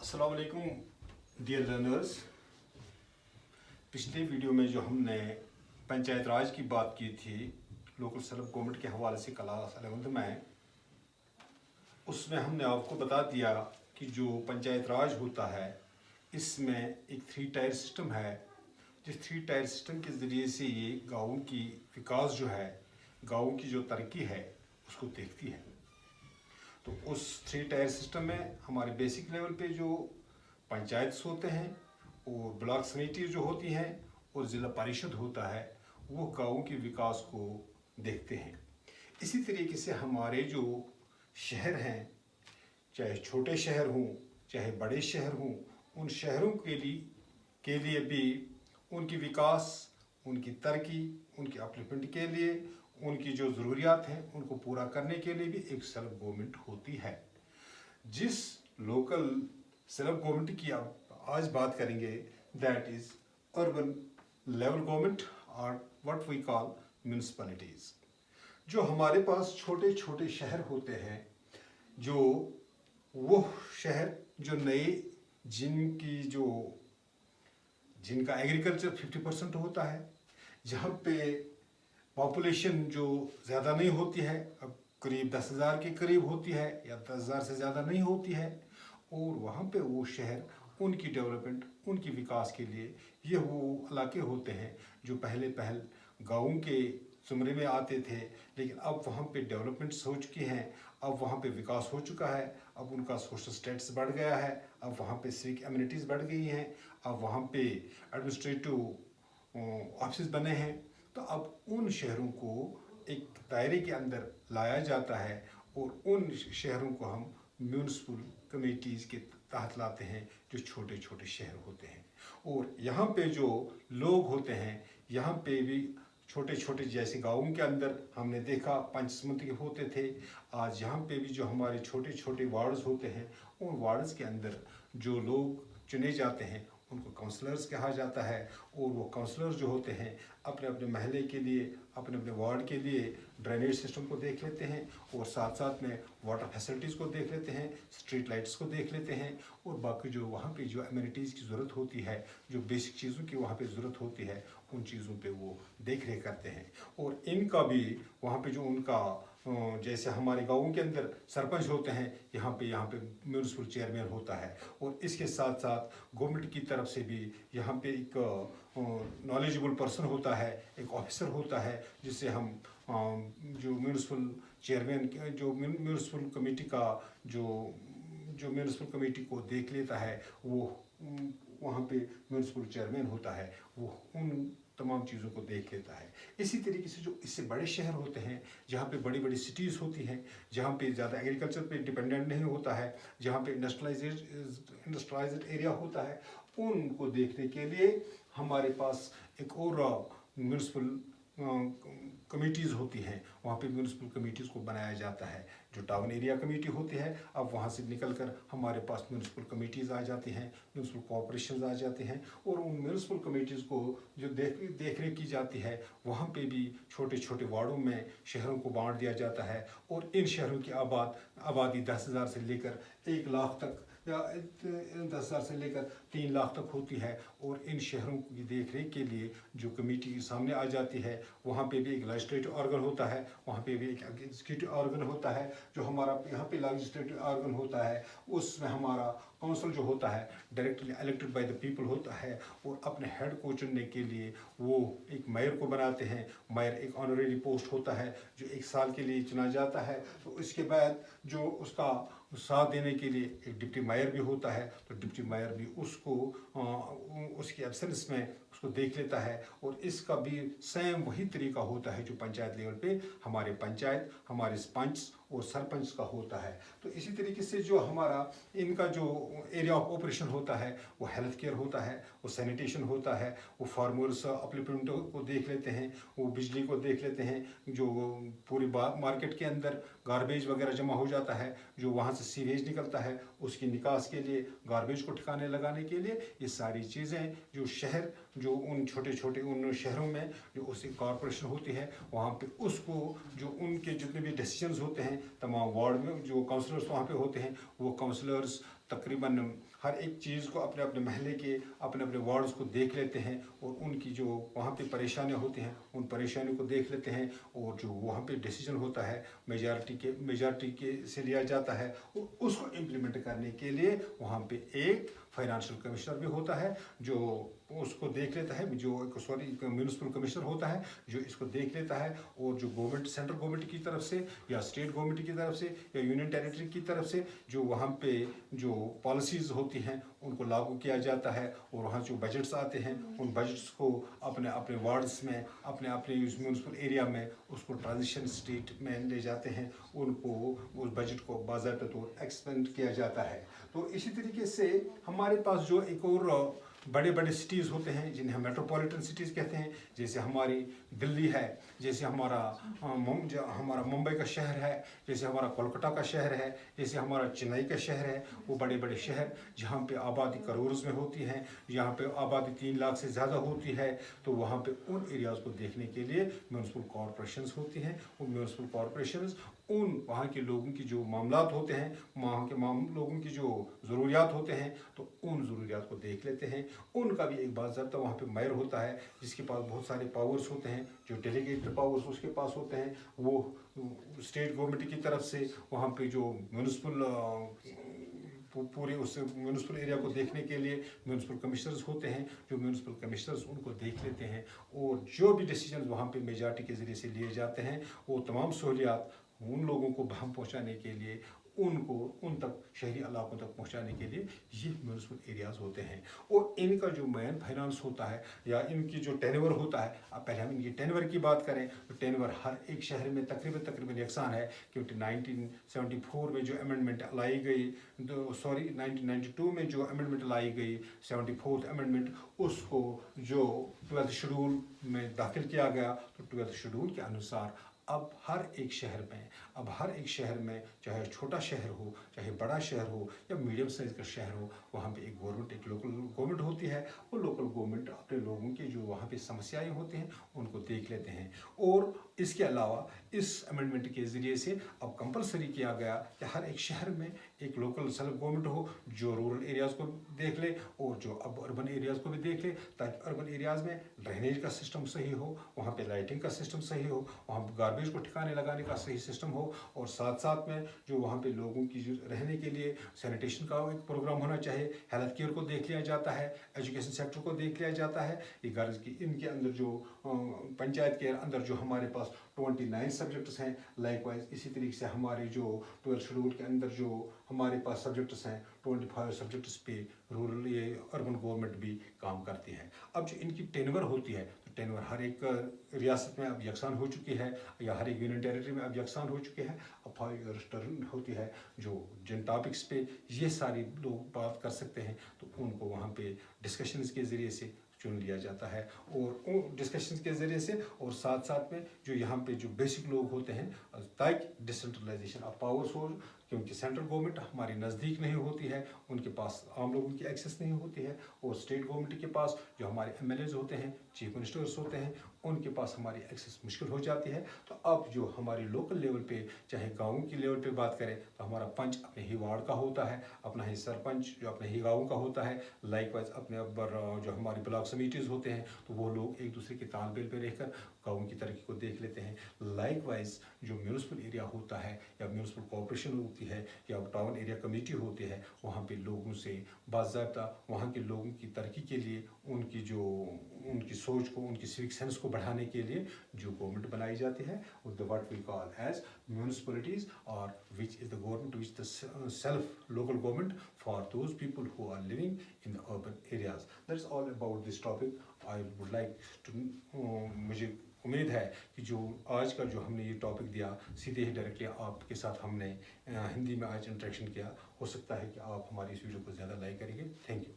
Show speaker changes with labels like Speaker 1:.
Speaker 1: अस्सलाम वालेकुम dear learners. पिछले वीडियो में जो हमने पंचायत राज की बात की थी लोकल सेल्फ गवर्नमेंट के हवाले से क्लास 11th में, उसमें हमने आपको बता दिया कि जो पंचायत राज होता है इसमें एक 3 टायर सिस्टम है। जिस 3 टायर सिस्टम के ज़रिए से ये गाँव की विकास जो है, गाँव की जो तरक्की है उसको देखती है। तो उस 3 टायर सिस्टम में हमारे बेसिक लेवल पे जो पंचायत होते हैं और ब्लॉक समिति जो होती हैं और ज़िला परिषद होता है, वो गाँव के विकास को देखते हैं। इसी तरीके से हमारे जो शहर हैं, चाहे छोटे शहर हों चाहे बड़े शहर हों, उन शहरों के लिए भी उनकी विकास, उनकी तरक्की, उनकी अपलिफ्टमेंट के लिए, उनकी जो ज़रूरियात हैं उनको पूरा करने के लिए भी एक सेल्फ गवर्नमेंट होती है। जिस लोकल सेल्फ गवर्नमेंट की आज बात करेंगे, that is urban level government और व्हाट वी कॉल म्यूनिसिपैलिटीज़। जो हमारे पास छोटे छोटे शहर होते हैं, जो वो शहर जो नए जिनका एग्रीकल्चर 50% होता है, जहाँ पे पॉपुलेशन जो ज़्यादा नहीं होती है, अब करीब 10,000 के करीब होती है या 10,000 से ज़्यादा नहीं होती है, और वहाँ पे वो शहर उनकी डेवलपमेंट, उनकी विकास के लिए ये वो इलाके होते हैं जो पहले गाँव के ज़ुमरे में आते थे, लेकिन अब वहाँ पे डेवलपमेंट्स हो चुकी हैं, अब वहाँ पे विकास हो चुका है, अब उनका सोशल स्टेटस बढ़ गया है, अब वहाँ पे सिविक एमिनिटीज़ बढ़ गई हैं, अब वहाँ पे एडमिनिस्ट्रेटिव ऑफिस बने हैं। तो अब उन शहरों को एक दायरे के अंदर लाया जाता है और उन शहरों को हम म्यूनिसिपल कमेटीज़ के तहत लाते हैं, जो छोटे छोटे शहर होते हैं। और यहाँ पे जो लोग होते हैं, यहाँ पे भी छोटे छोटे, जैसे गाँवों के अंदर हमने देखा पंचायत के होते थे, आज यहाँ पे भी जो हमारे छोटे छोटे वार्ड्स होते हैं, उन वार्ड्स के अंदर जो लोग चुने जाते हैं उनको काउंसलर्स कहा जाता है। और वो काउंसलर्स जो होते हैं अपने अपने महल्ले के लिए, अपने अपने वार्ड के लिए ड्रेनेज सिस्टम को देख लेते हैं, और साथ साथ में वाटर फैसिलिटीज़ को देख लेते हैं, स्ट्रीट लाइट्स को देख लेते हैं, और बाकी जो वहाँ पे जो एमिनिटीज़ की ज़रूरत होती है, जो बेसिक चीज़ों की वहाँ पे ज़रूरत होती है, उन चीज़ों पे वो देख रेख करते हैं। और इनका भी वहाँ पे जो उनका, जैसे हमारे गाँवों के अंदर सरपंच होते हैं, यहाँ पे म्यूनिसिपल चेयरमैन होता है, और इसके साथ साथ गवर्नमेंट की तरफ से भी यहाँ पे एक नॉलेजेबल पर्सन होता है, एक ऑफिसर होता है, जिससे हम जो म्यूनिसिपल चेयरमैन, जो म्यूनिसिपल कमेटी का जो म्यूनिसिपल कमेटी को देख लेता है, वो वहाँ पे म्यूनिसिपल चेयरमैन होता है, वो उन तमाम चीज़ों को देख लेता है। इसी तरीके से जो इससे बड़े शहर होते हैं, जहाँ पे बड़ी बड़ी सिटीज़ होती हैं, जहाँ पे ज़्यादा एग्रीकल्चर पे डिपेंडेंट नहीं होता है, जहाँ पे इंडस्ट्रियलाइज्ड एरिया होता है, उनको देखने के लिए हमारे पास एक और म्यूनिसिपल कमेटीज़ होती हैं। वहाँ पे म्यूनिसिपल कमेटीज़ को बनाया जाता है। जो टाउन एरिया कमेटी होती है, अब वहाँ से निकलकर हमारे पास म्यूनिसिपल कमेटीज़ आ जाती हैं, म्यूनिसिपल कॉर्पोरेशंस आ जाते हैं, और उन म्यूनिसिपल कमेटीज़ को जो देख रेख की जाती है, वहाँ पे भी छोटे छोटे वार्डों में शहरों को बांट दिया जाता है। और इन शहरों की आबादी 10,000 से लेकर 1 लाख तक, या 10,000 से लेकर 3 लाख तक होती है। और इन शहरों की देख रेख के लिए जो कमेटी सामने आ जाती है, वहाँ पे भी एक लेजिस्लेटिव ऑर्गन होता है, वहाँ पे भी एक एग्जीक्यूटिव ऑर्गन होता है। जो हमारा यहाँ पे लेजिस्लेटिव ऑर्गन होता है, उसमें हमारा काउंसिल जो होता है directly elected by the people होता है, और अपने हेड को चुनने के लिए वो एक मेयर को बनाते हैं। मेयर एक ऑनरेरी पोस्ट होता है जो 1 साल के लिए चुना जाता है। तो इसके बाद जो उसका साथ देने के लिए एक डिप्टी मेयर भी होता है, तो डिप्टी मेयर भी उसको उसकी एब्सेंस में उसको देख लेता है। और इसका भी सेम वही तरीका होता है जो पंचायत लेवल पे हमारे पंचायत, हमारे पंच और सरपंच का होता है। तो इसी तरीके से जो हमारा इनका जो एरिया ऑफ ऑपरेशन होता है, वो हेल्थ केयर होता है, वो सैनिटेशन होता है, वो फार्मर्स अपलिफ्टमेंट को देख लेते हैं, वो बिजली को देख लेते हैं, जो पूरी मार्केट के अंदर गार्बेज वगैरह जमा हो जाता है, जो वहाँ से सीवेज निकलता है, उसकी निकास के लिए, गार्बेज को ठिकाने लगाने के लिए, ये सारी चीज़ें जो शहर, जो उन छोटे छोटे उन शहरों में जो उसकी कॉरपोरेशन होती है, वहाँ पे उसको जो उनके जितने भी डिसीजंस होते हैं तमाम वार्ड में जो काउंसलर्स वहाँ पे होते हैं, वो काउंसलर्स तकरीबन हर एक चीज़ को अपने अपने महल्ले के अपने अपने वार्ड्स को देख लेते हैं और उनकी जो वहाँ पे परेशानियाँ होती हैं उन परेशानियों को देख लेते हैं और जो वहाँ पे डिसीजन होता है मेजॉरिटी के से लिया जाता है और उसको इम्प्लीमेंट करने के लिए वहाँ पे एक फाइनेंशियल कमिश्नर भी होता है जो उसको देख लेता है, जो म्यूनिसिपल कमिश्नर होता है जो इसको देख लेता है और जो गवर्नमेंट सेंट्रल गवर्नमेंट की तरफ से या स्टेट गवर्नमेंट की तरफ से या यूनियन टेरिटरी की तरफ से जो वहाँ पे जो पॉलिसीज़ होती हैं उनको लागू किया जाता है और वहाँ जो बजट्स आते हैं उन बजट्स को अपने अपने वार्ड्स में अपने अपने म्यूनिसिपल एरिया में उसको ट्रांजिशन स्टेट में ले जाते हैं, उनको उस बजट को बाज़ाब्ता तौर एक्सपेंड किया जाता है। तो इसी तरीके से हमारे पास जो एक और बड़े बड़े सिटीज़ होते हैं जिन्हें हम मेट्रोपॉलिटन सिटीज़ कहते हैं, जैसे हमारी दिल्ली है, जैसे हमारा मुंबई का शहर है, जैसे हमारा कोलकाता का शहर है, जैसे हमारा चेन्नई का शहर है। वो बड़े बड़े शहर जहाँ पे आबादी करोड़ों में होती है, जहाँ पे आबादी 3 लाख से ज़्यादा होती है, तो वहाँ पे उन एरियाज़ को देखने के लिए म्यूनिसिपल कॉरपोरेशंस होती हैं। उन म्यूनिसिपल कॉरपोरेशंस उन वहाँ के लोगों की जो मामलात होते हैं, वहाँ के लोगों की जो ज़रूरियात होते हैं, तो उन ज़रूरियात को देख लेते हैं। उनका भी एक बाज़ाब्ता वहाँ पे मेयर होता है जिसके पास बहुत सारे पावर्स होते हैं, जो डेलीगेटेड पावर्स उसके पास होते हैं। वो स्टेट गवर्नमेंट की तरफ से वहाँ पे जो म्यूनिसिपल पूरे उस म्यूनिसिपल एरिया को देखने के लिए म्यूनिसिपल कमिश्नर्स होते हैं, जो म्यूनिसिपल कमिश्नर्स उनको देख लेते हैं और जो भी डिसीजन वहाँ पे मेजॉरिटी के ज़रिए से लिए जाते हैं वो तमाम सहूलियात उन लोगों को हम पहुँचाने के लिए उनको उन तक शहरी इलाकों तक पहुंचाने के लिए ये म्यूनिसिपल एरियाज़ होते हैं। और इनका जो मेन फाइनेंस होता है या इनकी जो टेनवर होता है, अब पहले हम इनकी टेनवर की बात करें तो टेनवर हर एक शहर में तकरीबन यकसान है, क्योंकि 1974 में जो अमेंडमेंट लाई गई 1992 में जो अमेंडमेंट लाई गई 74th अमेंडमेंट, उसको जो 12th शेड्यूल में दाखिल किया गया, तो 12th शेड्यूल के अनुसार अब हर एक शहर में चाहे छोटा शहर हो चाहे बड़ा शहर हो या मीडियम साइज का शहर हो, वहाँ पे एक लोकल गवर्नमेंट होती है। वो लोकल गवर्नमेंट अपने लोगों की जो वहाँ पे समस्याएं होती हैं उनको देख लेते हैं। और इसके अलावा इस अमेंडमेंट के ज़रिए से अब कंपलसरी किया गया कि हर एक शहर में एक लोकल सेल्फ गवर्नमेंट हो जो रूरल एरियाज़ को देख ले और जो अब अर्बन एरियाज़ को भी देख ले, ताकि अर्बन एरियाज़ में ड्रेनेज का सिस्टम सही हो, वहाँ पे लाइटिंग का सिस्टम सही हो, वहाँ गार्बेज को ठिकाने लगाने का सही सिस्टम हो, और साथ साथ में जो वहाँ पे लोगों की जो रहने के लिए सैनिटेशन का एक प्रोग्राम होना चाहिए। हेल्थ केयर को देख लिया जाता है, एजुकेशन सेक्टर को देख लिया जाता है। ये गर्ज की इनके अंदर जो पंचायत के अंदर जो हमारे पास 29 सब्जेक्ट्स हैं, लाइकवाइज इसी तरीके से हमारे जो 12 शेड्यूल के अंदर जो हमारे पास सब्जेक्ट्स हैं 25 सब्जेक्ट्स पे रूरल ये अर्बन गवर्नमेंट भी काम करती है। अब जो इनकी टेनवर होती है, तो टेनवर हर एक रियासत में अब यकसान हो चुकी है या हर एक यूनियन टेरिटरी में अब यकसान हो चुकी है। अब 5 ईयर्स टर्म होती है, जो जिन टॉपिक्स पे ये सारी लोग बात कर सकते हैं तो उनको वहाँ पे डिस्कशंस के ज़रिए से चुन लिया जाता है। और डिस्कशंस के ज़रिए से और साथ साथ में जो यहाँ पे जो बेसिक लोग होते हैं, ताकि डिसेंट्रलाइजेशन ऑफ पावर्स हो, क्योंकि सेंट्रल गवर्नमेंट हमारी नज़दीक नहीं होती है, उनके पास आम लोगों की एक्सेस नहीं होती है, और स्टेट गवर्नमेंट के पास जो हमारे MLAs होते हैं, चीफ मिनिस्टर्स होते हैं, उनके पास हमारी एक्सेस मुश्किल हो जाती है। तो अब जो हमारी लोकल लेवल पे चाहे गाँव की लेवल पे बात करें तो हमारा पंच अपने ही वार्ड का होता है, अपना ही सरपंच जो अपने ही गाँव का होता है, लाइकवाइज अपने जो हमारी ब्लॉक समिटीज़ होते हैं तो वो लोग एक दूसरे के तालमेल पे रहकर गाँव की तरक्की को देख लेते हैं। लाइकवाइज जो म्यूनिसिपल एरिया होता है या म्यूनिसिपल कॉर्पोरेशन होती है या टाउन एरिया कमेटी होती है, वहाँ पे लोगों से बाज़ाब्ता वहाँ के लोगों की तरक्की के लिए उनकी सोच को, उनकी सिविक सेंस को बढ़ाने के लिए जो गवर्नमेंट बनाई जाती है, what we call as municipalities, और which is the government which the self local government for those people who are living in the urban areas. That's all about this topic. I would like to मुझे उम्मीद है कि जो आज का जो हमने ये टॉपिक दिया सीधे ही डायरेक्टली आपके साथ हमने हिंदी में आज इंटरेक्शन किया, हो सकता है कि आप हमारी इस वीडियो को ज़्यादा लाइक करेंगे। Thank you.